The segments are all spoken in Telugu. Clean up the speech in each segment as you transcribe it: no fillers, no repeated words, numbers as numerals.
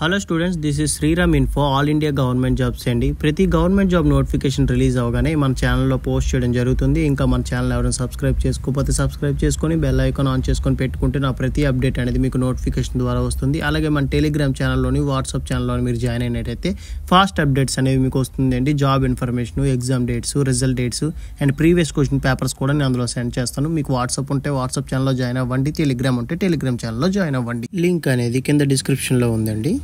Hello students, this is Sriram info all India government jobs అండి. ప్రతి గవర్నమెంట్ జాబ్ నోటిఫికేషన్ రిలీజ్ అవగానే మన ఛానల్లో పోస్ట్ చేయడం జరుగుతుంది. ఇంకా మన ఛానల్ ఎవరైనా సబ్స్క్రైబ్ చేసుకోకపోతే సబ్స్క్రైబ్ చేసుకొని బెల్ ఐకాన్ ఆన్ చేసుకొని పెట్టుకుంటే నా ప్రతి అప్డేట్ అనేది మీకు నోటిఫికేషన్ ద్వారా వస్తుంది. అలాగే మన టెలిగ్రామ్ ఛానల్లోని వాట్సాప్ ఛానల్లోని మీరు జాయిన్ అయినట్టయితే ఫాస్ట్ అప్డేట్స్ అనేవి మీకు వస్తుందండి. Job information, exam dates, result dates and previous question papers కూడా నేను అందులో సెండ్ చేస్తాను. మీకు వాట్సాప్ ఉంటే వాట్సాప్ ఛానల్లో జాయిన్ అవ్వండి, టెలిగ్రామ్ ఉంటే టెలిగ్రామ్ ఛానల్లో జాయిన్ అవ్వండి. లింక్ అనేది కింద డిస్క్రిప్షన్లో ఉందండి.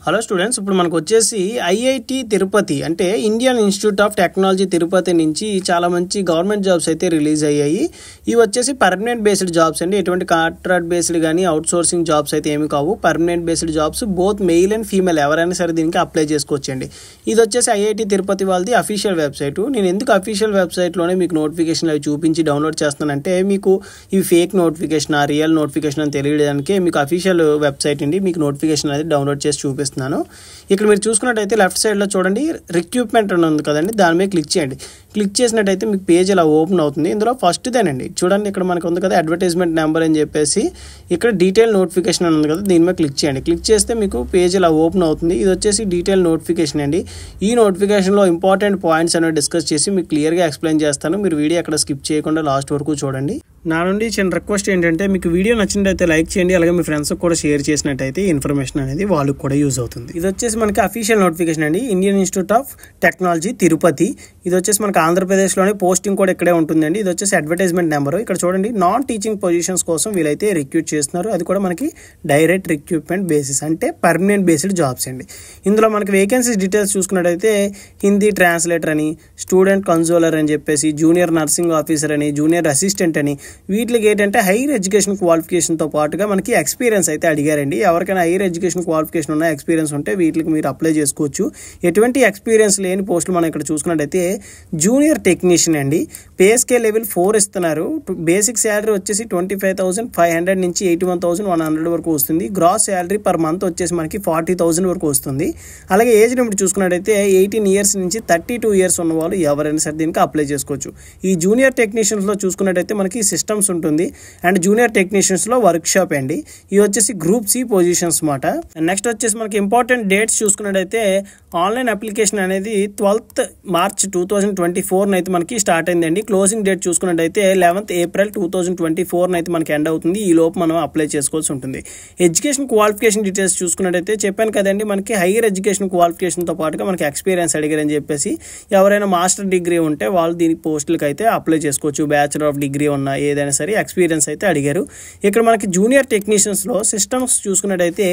హలో స్టూడెంట్స్, ఇప్పుడు మనకు వచ్చేసి ఐఐటి తిరుపతి అంటే Indian institute of technology Tirupati నుంచి చాలా మంచి గవర్నమెంట్ జాబ్స్ అయితే రిలీజ్ అయ్యాయి. ఇవి వచ్చేసి పర్మనెంట్ బేస్డ్ జాబ్స్ అండి. ఎటువంటి కాంట్రాక్ట్ బేస్డ్ కానీ అవుట్ సోర్సింగ్ జాబ్స్ అయితే ఏమి కావు. Permanent based jobs, both male and female ఎవరైనా సరే దీనికి అప్లై చేసుకోవచ్చండి. ఇది వచ్చేసి ఐఐటి తిరుపతి వాళ్ళది అఫీషియల్ వెబ్సైట్. నేను ఎందుకు అఫీషియల్ వెబ్సైట్లోనే మీకు నోటిఫికేషన్ అవి చూపించి డౌన్లోడ్ చేస్తానంటే మీకు ఇవి ఫేక్ నోటిఫికేషన్ రియల్ నోటిఫికేషన్ అని తెలియడానికి మీకు అఫీషియల్ వెబ్సైట్ అండి మీకు నోటిఫికేషన్ అనేది డౌన్లోడ్ చేసి చూపిస్తున్నాను. ఇక్కడ మీరు చూసుకున్నట్టయితే లెఫ్ట్ సైడ్లో చూడండి, రిక్రూట్మెంట్ అని ఉంది కదండి, దాని మీద క్లిక్ చేయండి. క్లిక్ చేసినట్టయితే మీకు పేజ్ ఇలా ఓపెన్ అవుతుంది. ఇందులో ఫస్ట్దేనండి చూడండి, ఇక్కడ మనకు ఉంది కదా అడ్వర్టైజ్మెంట్ నెంబర్ అని చెప్పేసి, ఇక్కడ డీటెయిల్ నోటిఫికేషన్ అని ఉంది కదా, దీని మీద క్లిక్ చేయండి. క్లిక్ చేస్తే మీకు పేజ్ ఇలా ఓపెన్ అవుతుంది. ఇది వచ్చేసి డీటెయిల్ నోటిఫికేషన్ అండి. ఈ నోటిఫికేషన్లో ఇంపార్టెంట్ పాయింట్స్ అనేవి డిస్కస్ చేసి మీకు క్లియర్గా ఎక్స్ప్లెయిన్ చేస్తాను. మీరు వీడియో ఎక్కడ స్కిప్ చేయకుండా లాస్ట్ వరకు చూడండి. నా నుండి చిన్న రిక్వెస్ట్ ఏంటంటే మీకు వీడియో నచ్చినట్టయితే లైక్ చేయండి, అలాగే మీ ఫ్రెండ్స్కి కూడా షేర్ చేసినట్టయితే ఇన్ఫర్మేషన్ అనేది వాళ్ళకి కూడా యూజ్ అవుతుంది. ఇది వచ్చేసి మనకి అఫీషియల్ నోటిఫికేషన్ అండి, Indian institute of technology Tirupati. ఇది వచ్చేసి మనకి ఆంధ్రప్రదేశ్లోనే పోస్టింగ్ కూడా ఇక్కడే ఉంటుందండి. ఇది వచ్చేసి అడ్వర్టైజ్మెంట్ నెంబర్. ఇక్కడ చూడండి, నాన్ టీచింగ్ పొజిషన్స్ కోసం వీలైతే రిక్రూట్ చేస్తున్నారు. అది కూడా మనకి డైరెక్ట్ రిక్రూట్మెంట్ బేసిస్ అంటే పర్మనెంట్ బేస్డ్ జాబ్స్ అండి. ఇందులో మనకి వేకెన్సీస్ డీటెయిల్స్ చూసుకున్నట్టయితే హిందీ ట్రాన్స్లేటర్ అని, స్టూడెంట్ కన్సోలర్ అని చెప్పేసి, జూనియర్ నర్సింగ్ ఆఫీసర్ అని, జూనియర్ అసిస్టెంట్ అని, వీటికి ఏంటంటే హైయర్ ఎడ్యుకేషన్ క్వాలిఫికేషన్తో పాటుగా మనకి ఎక్స్పీరియన్స్ అయితే అడిగారండి. ఎవరికైనా హైయర్ ఎడ్యుకేషన్ క్వాలిఫికేషన్ ఉన్న ఎక్స్పీరియన్స్ ఉంటే వీటికి మీరు అప్లై చేసుకోవచ్చు. ఎటువంటి ఎక్స్పీరియన్స్ లేని పోస్టులు మనం ఇక్కడ చూసుకున్నట్టయితే జూనియర్ టెక్నీషియన్ అండి. పే స్కేల్ లెవెల్ 4 ఇస్తున్నారు. బేసిక్ శాలరీ వచ్చేసి 25,500 నుంచి 81,100 వరకు వస్తుంది. గ్రాస్ శాలరీ పర్ మంత్ వచ్చేసి మనకి 40,000 వరకు వస్తుంది. అలాగే ఏజ్ లిమిట్ చూసుకున్నట్టయితే 18 ఇయర్స్ నుంచి 32 ఇయర్స్ ఉన్న వాళ్ళు ఎవరైనా సరే దీనికి అప్లై చేసుకోవచ్చు. ఈ జూనియర్ టెక్నీషియన్స్లో చూసుకున్నట్టయితే మనకి సిస్టమ్స్ ఉంటుంది అండ్ జూనియర్ టెక్నీషియన్స్లో వర్క్షాప్ అండి. ఇవి వచ్చేసి గ్రూప్ సి పొజిషన్స్ మాట. నెక్స్ట్ వచ్చేసి మనకి ఇంపార్టెంట్ డేట్స్ చూసుకున్నట్టయితే ఆన్లైన్ అప్లికేషన్ అనేది 12th మార్చ్ 2024 అయితే మనకి స్టార్ట్ అయిందండి. క్లోజింగ్ డేట్ చూసుకున్నట్టయితే 11th ఏప్రిల్ 2024 అయితే మనకి ఎండ్ అవుతుంది. ఈ లోపు మనం అప్లై చేసుకోవాల్సి ఉంటుంది. ఎడ్యుకేషన్ క్వాలిఫికేషన్ డీటెయిల్స్ చూసుకున్నట్టయితే చెప్పాను కదండి, మనకి హైయర్ ఎడ్యుకేషన్ క్వాలిఫికేషన్తో పాటుగా మనకి ఎక్స్పీరియన్స్ అడిగారని చెప్పేసి ఎవరైనా మాస్టర్ డిగ్రీ ఉంటే వాళ్ళు దీనికి పోస్టులకి అయితే అప్లై చేసుకోవచ్చు. బ్యాచులర్ ఆఫ్ డిగ్రీ ఉన్న ఏదైనా సరే ఎక్స్పీరియన్స్ అయితే అడిగారు. ఇక్కడ మనకి జూనియర్ టెక్నీషియన్స్లో సిస్టమ్స్ చూసుకున్నట్టయితే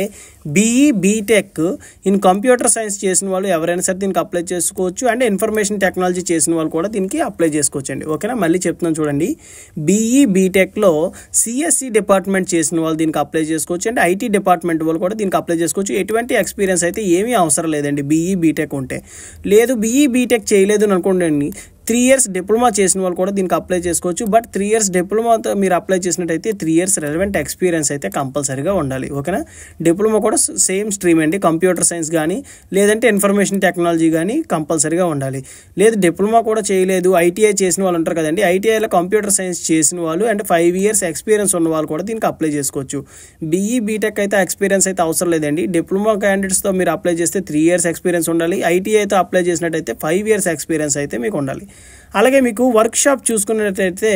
BE BTech in computer science చేసిన వాళ్ళు ఎవరైనా సరే దీనికి అప్లై చేసుకోవచ్చు. అండ్ ఇన్ఫర్మేషన్ టెక్నాలజీ చేసిన వాళ్ళు కూడా దీనికి అప్లై చేసుకోవచ్చు అండి. ఓకేనా, మళ్ళీ చెప్తున్నాను చూడండి, బీఈ బీటెక్లో సిఎస్సి డిపార్ట్మెంట్ చేసిన వాళ్ళు దీనికి అప్లై చేసుకోవచ్చు. అండ్ ఐటీ డిపార్ట్మెంట్ వాళ్ళు కూడా దీనికి అప్లై చేసుకోవచ్చు. ఎటువంటి ఎక్స్పీరియన్స్ అయితే ఏమీ అవసరం లేదండి బీఈ బీటెక్ ఉంటే. లేదు బీఈ బీటెక్ చేయలేదు అని అనుకోండి, 3 years డిప్లొమా చేసిన వాళ్ళు కూడా దీనికి అప్లై చేసుకోవచ్చు. బట్ 3 years డిప్లొమాతో మీరు అప్లై చేసినట్టయితే 3 years రెలవెంట్ ఎక్స్పీరియన్స్ అయితే కంపల్సరీగా ఉండాలి. ఓకేనా, డిప్లొమా కూడా సేమ్ స్ట్రీమ్ అండి, కంప్యూటర్ సైన్స్ కానీ లేదంటే ఇన్ఫర్మేషన్ టెక్నాలజీ కానీ కంపల్సరీగా ఉండాలి. లేదు డిప్లొమా కూడా చేయలేదు, ఐటీఐ చేసిన వాళ్ళు ఉంటారు కదండి, ఐటీఐలో కంప్యూటర్ సైన్స్ చేసిన వాళ్ళు అండ్ 5 years ఎక్స్పీరియన్స్ ఉన్న వాళ్ళు కూడా దీనికి అప్లై చేసుకోవచ్చు. బీఈ బీటెక్ అయితే ఎక్స్పీరియన్స్ అయితే అవసరం లేదండి. డిప్లొమా క్యాండిడేట్స్తో మీరు అప్లై చేస్తే 3 years ఎక్స్పీరియన్స్ ఉండాలి. ఐటీఐతో అప్లై చేసినట్టయితే 5 years ఎక్స్పీరియన్స్ అయితే మీకు ఉండాలి. అలాగే మీకు వర్క్షాప్ చూసుకున్నట్లయితే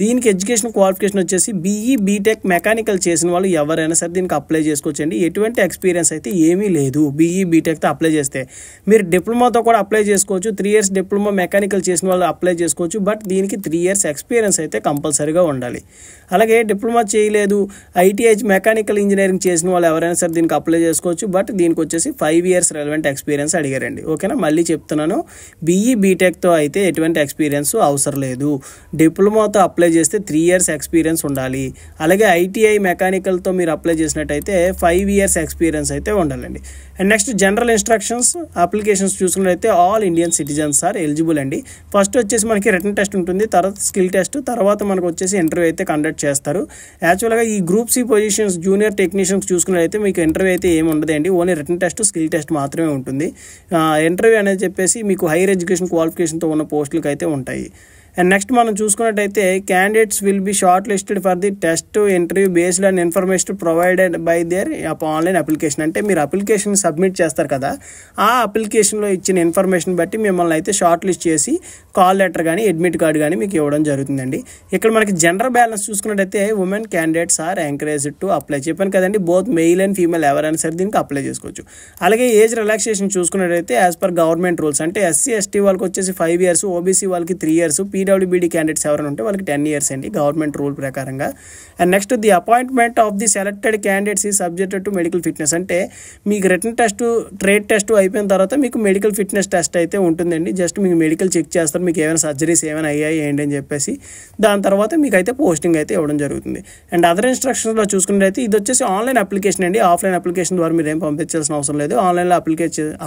దీనికి ఎడ్యుకేషన్ క్వాలిఫికేషన్ వచ్చేసి బీఈ బీటెక్ మెకానికల్ చేసిన వాళ్ళు ఎవరైనా సరే దీనికి అప్లై చేసుకోవచ్చండి. ఎటువంటి ఎక్స్పీరియన్స్ అయితే ఏమీ లేదు బీఈ బీటెక్తో అప్లై చేస్తే. మీరు డిప్లొమాతో కూడా అప్లై చేసుకోవచ్చు. 3 years డిప్లొమా మెకానికల్ చేసిన వాళ్ళు అప్లై చేసుకోవచ్చు. బట్ దీనికి 3 years ఎక్స్పీరియన్స్ అయితే కంపల్సరీగా ఉండాలి. అలాగే డిప్లొమా చేయలేదు, ఐటీఐ మెకానికల్ ఇంజనీరింగ్ చేసిన వాళ్ళు ఎవరైనా సరే దీనికి అప్లై చేసుకోవచ్చు. బట్ దీనికి వచ్చేసి 5 years రెలవెంట్ ఎక్స్పీరియన్స్ అడిగారండి. ఓకేనా, మళ్ళీ చెప్తున్నాను, బీఈ బీటెక్తో అయితే ఎటువంటి ఎక్స్పీరియన్స్ అవసరం లేదు. డిప్లొమాతో అప్లై చేస్తే 3 years ఎక్స్పీరియన్స్ ఉండాలి. అలాగే ఐటీఐ మెకానికల్తో మీరు అప్లై చేసినట్టయితే 5 years ఎక్స్పీరియన్స్ అయితే ఉండాలండి. And next general instructions applications చూసుకున్నట్టయితే all Indian citizens are eligible అండి. ఫస్ట్ వచ్చేసి మనకి రిటన్ టెస్ట్ ఉంటుంది, తర్వాత స్కిల్ టెస్ట్, తర్వాత మనకు వచ్చేసి ఇంటర్వ్యూ అయితే కండక్ట్ చేస్తారు. యాక్చువల్గా ఈ group C positions junior technicians చూసుకున్నట్టయితే మీకు ఇంటర్వ్యూ అయితే ఏమి ఉండదండి, only written test skill test మాత్రమే ఉంటుంది. ఇంటర్వ్యూ అనేది చెప్పేసి మీకు హైయర్ ఎడ్యుకేషన్ క్వాలిఫికేషన్తో ఉన్న పోస్టులకు అయితే ఉంటాయి. అండ్ నెక్స్ట్ మనం చూసుకున్నట్టయితే candidates will be short listed for the test interview based on information provided by their online application. అంటే మీరు అప్లికేషన్ సబ్మిట్ చేస్తారు కదా, ఆ అప్లికేషన్లో ఇచ్చిన ఇన్ఫర్మేషన్ బట్టి మిమ్మల్ని అయితే షార్ట్ లిస్ట్ చేసి కాల్ లెటర్ కానీ అడ్మిట్ కార్డు కానీ మీకు ఇవ్వడం జరుగుతుందండి. ఇక్కడ మనకి జెండర్ బ్యాలెన్స్ చూసుకున్నట్టయితే women candidates are encouraged to apply. చెప్పాను కదండి, బోత్ మెయిల్ అండ్ ఫీమేల్ ఎవరైనా సరే దీనికి అప్లై చేసుకోవచ్చు. అలాగే ఏజ్ రిలాక్సేషన్ చూసుకున్నట్టయితే యాజ్ పర్ గవర్నమెంట్ రూల్స్ అంటే ఎస్సీ ఎస్టీ వాళ్ళకి వచ్చేసి 5 years, ఓబీసీ వాళ్ళకి 3 years, పీడబ్ల్యూబీడీ క్యాండిడేట్స్ ఎవరైనా ఉంటే వాళ్ళకి 10 years అండి గవర్నమెంట్ రూల్ ప్రకారంగా. And next the appointment of the selected candidates ఈ సబ్జెక్టెడ్ టు మెడికల్ ఫిట్నెస్. అంటే మీకు రిటన్ టెస్ట్ ట్రేడ్ టెస్ట్ అయిపోయిన తర్వాత మీకు మెడికల్ ఫిట్నెస్ టెస్ట్ అయితే ఉంటుందండి. జస్ట్ మీకు మెడికల్ చెక్ చేస్తారు, మీకు ఏమైనా సర్జరీస్ ఏమైనా అయ్యాయి ఏంటి అని చెప్పేసి. దాని తర్వాత మీకు అయితే పోస్టింగ్ అయితే ఇవ్వడం జరుగుతుంది. అండ్ అదర్ ఇన్స్ట్రక్షన్స్లో చూసుకున్నట్టయితే ఇది వచ్చేసి ఆన్లైన్ అప్లికేషన్ అండి. ఆఫ్లైన్ అప్లికేషన్ ద్వారా మీరు ఏం పంపించాల్సిన అవసరం లేదు, ఆన్లైన్లో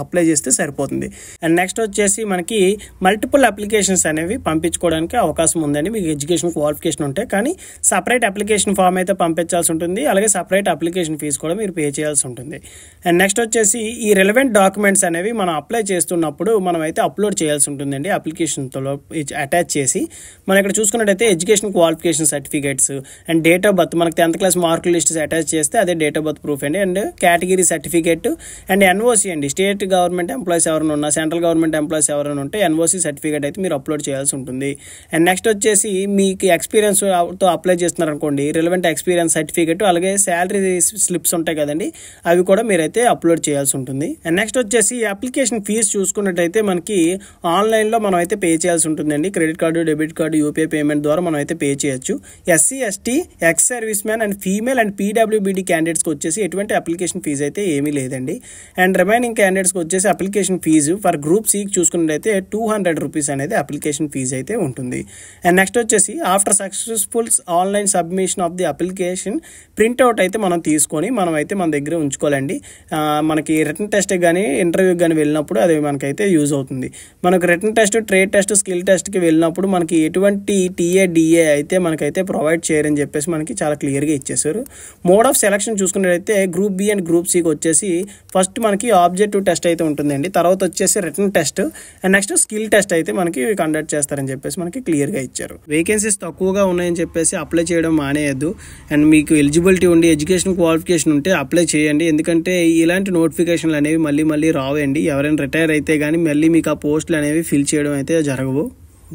అప్లై చేస్తే సరిపోతుంది. అండ్ నెక్స్ట్ వచ్చేసి మనకి మల్టిపుల్ అప్లికేషన్స్ అనేవి పంపించుకోవడానికి అవకాశం ఉందండి. మీకు ఎడ్యుకేషన్ క్వాలిఫికేషన్ ఉంటే కానీ సపరేట్ అప్లికేషన్ ఫామ్ అయితే పంపించాల్సి ఉంటుంది. అలాగే సపరేట్ అప్లికేషన్ ఫీజు కూడా మీరు పే చేయాల్సి ఉంటుంది. అండ్ నెక్స్ట్ వచ్చేసి ఈ రిలవెంట్ డాక్యుమెంట్స్ అనేవి మనం అప్లై చేస్తున్నప్పుడు మనం అయితే అప్లోడ్ చేయాల్సి ఉంటుందండి. అప్లికేషన్తో అటాచ్ చేసి మనం ఇక్కడ చూసుకున్నట్టయితే education qualification certificates and date of birth, మనకి 10th class మార్కుల లిస్ట్ అటాచ్ చేస్తే అదే డేట్ ఆఫ్ బర్త్ ప్రూఫ్ అండి. And category certificate and NOC అండి. స్టేట్ గవర్నమెంట్ ఎంప్లాయీస్ ఎవరైనా ఉన్నా, సెంట్రల్ గవర్నమెంట్ ఎంప్లాయీస్ ఎవరైనా ఉంటే ఎన్ఓసి సర్టిఫికేట్ అయితే మీరు అప్లోడ్ చేయాల్సి ఉంటుంది. అండ్ నెక్స్ట్ వచ్చేసి మీకు ఎక్స్పీరియన్స్తో అప్లై చేస్తున్నారు అనుకోండి, రిలవెంట్ ఎక్స్పీరియన్స్ సర్టిఫికేట్, అలాగే శాలరీ స్లిప్స్ ఉంటాయి కదండి, అవి కూడా మీరైతే అప్లోడ్ చేయాల్సి ఉంటుంది. అండ్ నెక్స్ట్ వచ్చేసి అప్లికేషన్ ఫీజు చూసుకున్నట్టయితే మనకి ఆన్లైన్లో మనం అయితే పే చేయాల్సి ఉంటుందండి. Credit card, debit card, UPI payment ద్వారా మనం అయితే పే చేయొచ్చు. SC ST, ex service man and female and పీడబ్ల్యూబీడీ క్యాండిడేట్స్కి వచ్చేసి ఎటువంటి అప్లికేషన్ ఫీజు అయితే ఏమీ లేదండి. అండ్ రిమైనింగ్ క్యాండిడేట్స్కి వచ్చేసి application fee for group C చూసుకున్నట్టయితే 200 rupees అనేది అప్లికేషన్ ఫీజు అయితే ఉంటుంది. అండ్ నెక్స్ట్ వచ్చేసి after successful online submission of the application printout అయితే మనం తీసుకొని మనం అయితే మన దగ్గర ఉంచుకోవాలండి. మనకి రిటన్ టెస్ట్ కానీ ఇంటర్వ్యూకి కానీ వెళ్ళినప్పుడు అది మనకైతే యూజ్ అవుతుంది. మనకు written test, trade test, skill టెస్ట్కి వెళ్ళినప్పుడు మనకి ఎటువంటి టీఏ అయితే మనకైతే ప్రొవైడ్ చేయరని చెప్పేసి మనకి చాలా క్లియర్గా ఇచ్చేసారు. మోడ్ ఆఫ్ సెలక్షన్ చూసుకున్నట్టయితే గ్రూప్ బి అండ్ గ్రూప్ సికి వచ్చేసి ఫస్ట్ మనకి ఆబ్జెక్టివ్ టెస్ట్ అయితే ఉంటుందండి, తర్వాత వచ్చేసి written test and next skill test అయితే మనకి కండక్ట్ చేస్తారని చెప్పేసి మనకి క్లియర్గా ఇచ్చారు. వేకెన్సీస్ తక్కువగా ఉన్నాయని చెప్పేసి అప్లై చేయడం మానేయద్దు. అండ్ మీకు ఎలిజిబిలిటీ ఉండి ఎడ్యుకేషన్ క్వాలిఫికేషన్ ఉంటే అప్లై చేయండి. ఎందుకంటే ఇలాంటి నోటిఫికేషన్లు అనేవి మళ్ళీ రావండి. ఎవరైనా రిటైర్ అయితే కానీ మళ్ళీ మీకు ఆ పోస్టులు అనేవి ఫిల్ చేయడం అయితే జరగవు.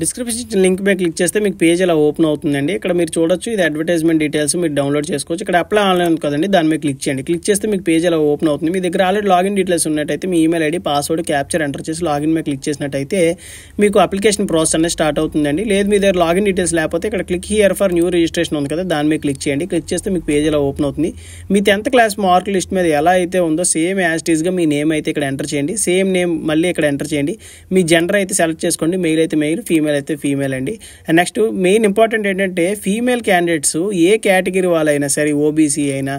డిస్క్రిప్షన్ లింక్ మీద క్లిక్ చేస్తే మీకు పేజ్ ఇలా ఓపెన్ అవుతుందండి. ఇక్కడ మీరు చూడొచ్చు, ఇది అడ్వర్టైజ్మెంట్ డీటెయిల్స్ మీరు డౌన్లోడ్ చేసుకోవచ్చు. ఇక్కడ అప్లై ఆన్లైన్ కదండి, దాని మీద క్లిక్ చేయండి. క్లిక్ చేస్తే మీకు పేజ్ ఇలా ఓపెన్ అవుతుంది. మీ దగ్గర ఆల్రెడీ లాగిన్ డీటెయిల్స్ ఉన్నట్టయితే మీ email ID, password, capture enter చేసి లాగిన్ మీద క్లిక్ చేసినట్టయితే మీకు అప్లికేషన్ ప్రాసెస్ అనేది స్టార్ట్ అవుతుందండి. లేదు మీ దగ్గర లాగిన్ డీటెయిల్స్ లేకపోతే ఇక్కడ click here for new registration ఉంది కదా, దాని మీద క్లిక్ చేయండి. క్లిక్ చేస్తే మీకు పేజ్ ఇలా ఓపెన్ అవుతుంది. మీ 10th class మార్క్ లిస్ట్ మీద ఎలా అయితే ఉందో సేమ్ యాజ్ ఇట్ ఈస్గా మీ నేమ్ అయితే ఇక్కడ ఎంటర్ చేయండి. సేమ్ నేమ్ మళ్ళీ ఇక్కడ ఎంటర్ చేయండి. మీ జెండర్ అయితే సెలెక్ట్ చేసుకోండి, మెయిల్ అయితే మెయిల్, ఫీమేల్ అయితే ఫీమేల్. నెక్స్ట్ మెయిన్ ఇంపార్టెంట్ ఏంటంటే ఫీమేల్ క్యాండిడేట్స్ ఏ కేటగిరీ వాళ్ళైనా సరే, ఓబీసీ అయినా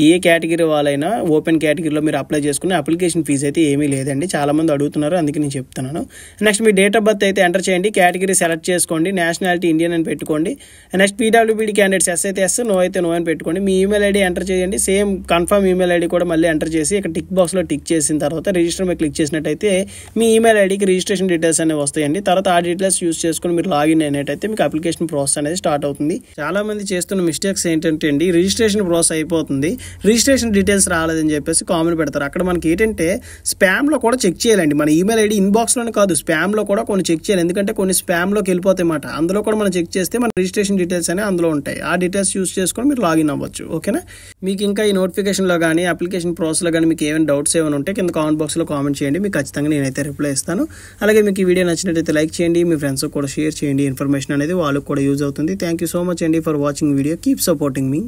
ఏ కేటగిరీ వాళ్ళైనా ఓపెన్ కేటగిరీలో మీరు అప్లై చేసుకునే అప్లికేషన్ ఫీజు అయితే ఏమీ లేదండి. చాలా మంది అడుగుతున్నారు, అందుకే నేను చెప్తున్నాను. Next me date of birth అయితే ఎంటర్ చేయండి, కేటగిరీ సెలెక్ట్ చేసుకోండి, నేషనాలిటీ ఇండియన్ అని పెట్టుకోండి. నెక్స్ట్ పీడబ్ల్యూబీడీ క్యాండిడేట్స్ ఎస్ అయితే ఎస్, నో అయితే నో అని పెట్టుకోండి. మీ ఈమెయిల్ ఐడి ఎంటర్ చేయండి, సేమ్ కన్ఫర్మ్ ఈమెయిల్ ఐడి కూడా మళ్ళీ ఎంటర్ చేసి ఇక్కడ టిక్ బాక్స్లో టిక్ చేసిన తర్వాత రిజిస్టర్ మీద క్లిక్ చేసినట్టయితే మీ ఈమెయిల్ ఐడికి రిజిస్ట్రేషన్ డీటెయిల్స్ అనేవి వస్తాయండి. తర్వాత ఆ డీటెయిల్స్ యూస్ చేసుకుని మీరు లాగిన్ అయినట్టయితే మీకు అప్లికేషన్ ప్రాసెస్ అనేది స్టార్ట్ అవుతుంది. చాలా మంది చేస్తున్న మిస్టేక్స్ ఏంటంటే అండి, రిజిస్ట్రేషన్ ప్రాసెస్ అయిపోతుంది, రిజిస్ట్రేషన్ డీటెయిల్స్ రాలేదని చెప్పేసి కామెంట్ పెడతారు. అక్కడ మనకి ఏంటంటే స్పామ్లో కూడా చెక్ చేయాలండి. మన ఈమెయిల్ ఐడి ఇన్బాక్స్లోనే కాదు, స్పామ్లో కూడా కొన్ని చెక్ చేయాలి. ఎందుకంటే కొన్ని స్పామ్లోకి వెళ్ళిపోతాయి అన్నమాట. అందులో కూడా మనం చెక్ చేస్తే మన రిజిస్ట్రేషన్ డీటెయిల్స్ అనేవి అందులో ఉంటాయి. ఆ డీటెయిల్స్ యూస్ చేసుకొని మీరు లాగిన్ అవ్వచ్చు. ఓకేనా? మీకు ఇంకా ఈ నోటిఫికేషన్లో కానీ అప్లికేషన్ ప్రాసెస్లో కానీ మీకు ఏమైనా డౌట్స్ ఏమైనా ఉంటే కింద కామెంట్ బాక్స్లో కామెంట్ చేయండి, మీకు ఖచ్చితంగా నేనైతే రిప్లై ఇస్తాను. అలాగే మీకు ఈ వీడియో నచ్చినట్టయితే లైక్ చేయండి, మీ ఫ్రెండ్స్ కూడా షేర్ చేయండి. ఇన్ఫర్మేషన్ అనేది వాళ్ళకు కూడా యూజ్ అవుతుంది. థ్యాంక్ యూ సో మచ్ అండి for watching video. Keep supporting me.